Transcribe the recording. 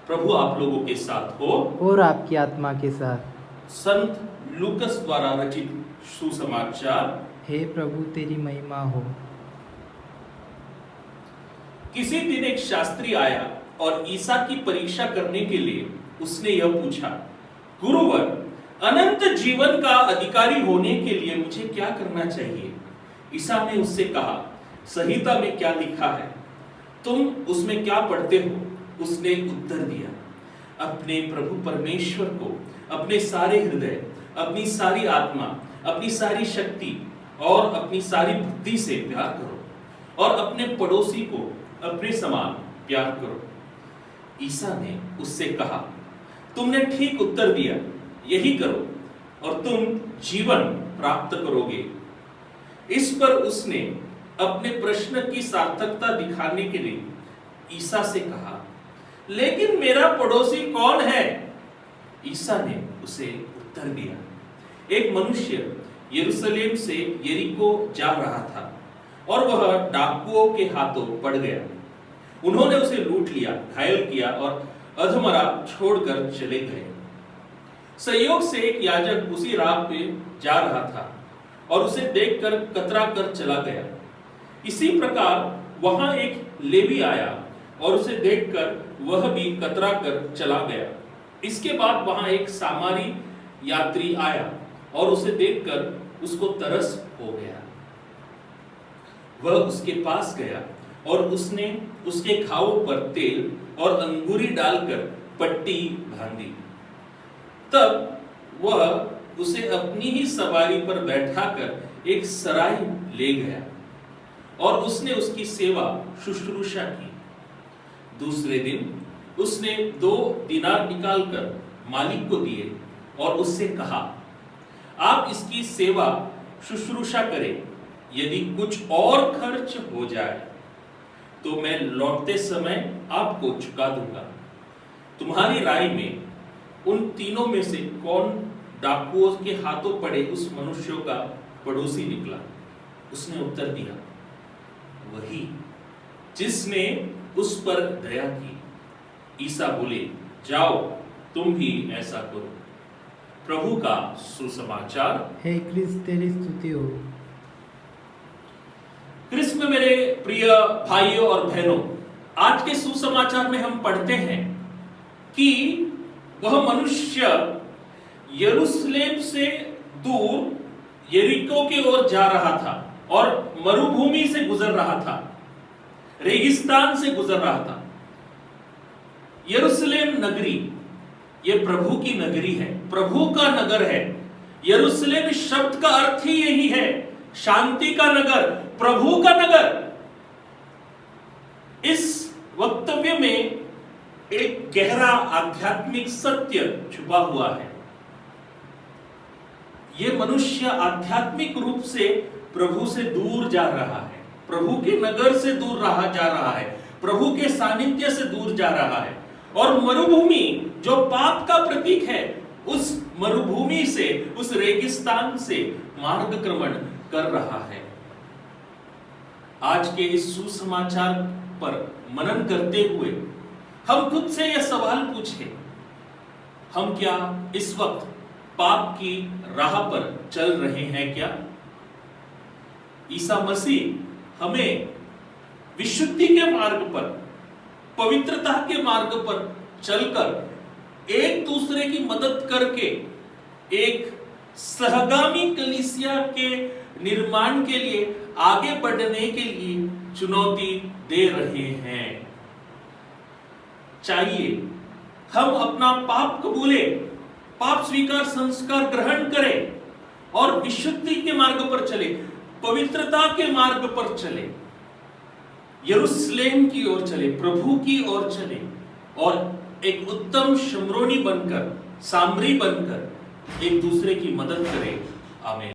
प्रभु आप लोगों के साथ हो और आपकी आत्मा के साथ। संत लूकस द्वारा रचित सुसमाचार। हे प्रभु तेरी महिमा हो। किसी दिन एक शास्त्री आया और ईसा की परीक्षा करने के लिए उसने यह पूछा, गुरुवर, अनंत जीवन का अधिकारी होने के लिए मुझे क्या करना चाहिए? ईसा ने उससे कहा, संहिता में क्या लिखा है, तुम उसमें क्या पढ़ते हो? उसने उत्तर दिया, अपने प्रभु परमेश्वर को अपने सारे हृदय, अपनी सारी आत्मा, अपनी सारी शक्ति और अपनी सारी बुद्धि से प्यार करो और अपने पड़ोसी को अपने समान प्यार करो। ईसा ने उससे कहा, तुमने ठीक उत्तर दिया, यही करो और तुम जीवन प्राप्त करोगे। इस पर उसने अपने प्रश्न की सार्थकता दिखाने के लिए ईसा से कहा, लेकिन मेरा पड़ोसी कौन है? ईसा ने उसे उत्तर दिया, एक मनुष्य यरूशलेम से यरीको जा रहा था और वह डाकुओं के हाथों पड़ गया। उन्होंने उसे लूट लिया, घायल किया और अधमरा छोड़कर चले गए। संयोग से एक याजक उसी राह पे जा रहा था और उसे देखकर कतरा कर चला गया। इसी प्रकार वहां एक लेवी आया और उसे देखकर वह भी कतरा कर चला गया। इसके बाद वहां एक सामरी यात्री आया और उसे देखकर उसको तरस हो गया। वह उसके पास गया और उसने उसके घावों पर तेल और अंगूरी डालकर पट्टी बांधी। तब वह उसे अपनी ही सवारी पर बैठाकर एक सराय ले गया और उसने उसकी सेवा शुश्रूषा की। दूसरे दिन उसने 2 दिनार निकालकर मालिक को दिए और उससे कहा, आप इसकी सेवा शुश्रूषा करें, यदि कुछ और खर्च हो जाए तो मैं लौटते समय आपको चुका दूंगा। तुम्हारी राय में उन तीनों में से कौन डाकुओं के हाथों पड़े उस मनुष्यों का पड़ोसी निकला? उसने उत्तर दिया, वही जिसने उस पर दया की। ईसा बोले, जाओ तुम भी ऐसा करो। प्रभु का सुसमाचार। हे क्रिस्त तेरी स्तुति हो। क्रिस्त में मेरे प्रिय भाइयों और बहनों, आज के सुसमाचार में हम पढ़ते हैं कि वह मनुष्य यरूशलेम से दूर यरीको की ओर जा रहा था और मरुभूमि से गुजर रहा था, रेगिस्तान से गुजर रहा था। यरूशलेम नगरी, यह प्रभु की नगरी है, प्रभु का नगर है। यरूशलेम शब्द का अर्थ ही यही है, शांति का नगर, प्रभु का नगर। इस वक्तव्य में एक गहरा आध्यात्मिक सत्य छुपा हुआ है। यह मनुष्य आध्यात्मिक रूप से प्रभु से दूर जा रहा है, प्रभु के नगर से दूर जा रहा है, प्रभु के सानिध्य से दूर जा रहा है। और मरुभूमि जो पाप का प्रतीक है, उस मरुभूमि से, उस रेगिस्तान से मार्गक्रमण कर रहा है। आज के इस सुसमाचार पर मनन करते हुए हम खुद से यह सवाल पूछें, हम क्या इस वक्त पाप की राह पर चल रहे हैं क्या? ईसा मसीह हमें विशुद्धि के मार्ग पर, पवित्रता के मार्ग पर चलकर एक दूसरे की मदद करके एक सहगामी कलीसिया के निर्माण के लिए, आगे बढ़ने के लिए चुनौती दे रहे हैं। चाहिए हम अपना पाप कबूलें, पाप स्वीकार संस्कार ग्रहण करें और विशुद्धि के मार्ग पर चले, पवित्रता के मार्ग पर चले, यरूशलेम की ओर चले, प्रभु की ओर चले और एक उत्तम शमरोनी बनकर, सामरी बनकर एक दूसरे की मदद करें। आमीन।